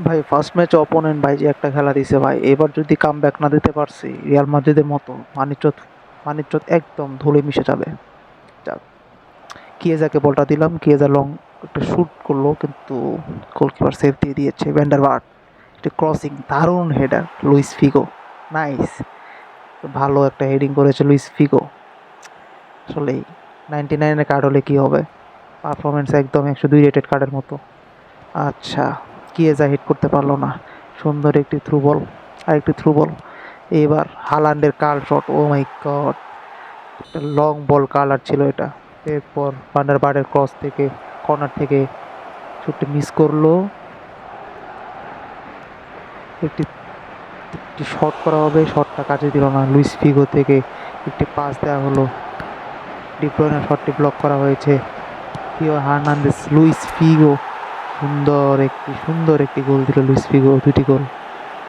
ভাই ফার্স্ট ম্যাচে অপোনেন্ট ভাই যে একটা খেলা দিছে ভাই, এবার যদি কামব্যাক না দিতে পারছি রিয়াল মাদ্রিদের মতো, মানিচ্চত একদম ধুলে মিশে যাবে। যাক, কিয়েজাকে বলটা দিলাম, কিয়েজা লং একটা শুট করলো কিন্তু গোলকিপার সেভ দিয়ে দিয়েছে। ভ্যান্ডারবার্ট একটা ক্রসিং, দারুণ হেডার লুইস ফিগো, নাইস, ভালো একটা হেডিং করেছে লুইস ফিগো। আসলেই 99-এর কার্ড হলে কী হবে, পারফরমেন্স একদম 102 রেটেড কার্ডের মতো। আচ্ছা, কিয়েজা হিট করতে পারলো না, সুন্দর একটি থ্রু বল, আর একটি থ্রু বল। এবার হালান্ডের কার্ল শট, ও মাই গড, একটা লং বল কালার ছিল এটা। এরপর ভান্ডারবার্টের ক্রস থেকে, কর্নার থেকে শুটটি মিস করলো। একটি একটি শট করা হবে, শটটা কাজে দিল না। লুইস ফিগো থেকে একটি পাস দেওয়া হলো, ডি ব্রুইনের শটটি ব্লক করা হয়েছে। থিও হার্নান্দেজ, লুইস ফিগো, সুন্দর একটি গোল দিল লুইস ফিগো, দুটি গোল।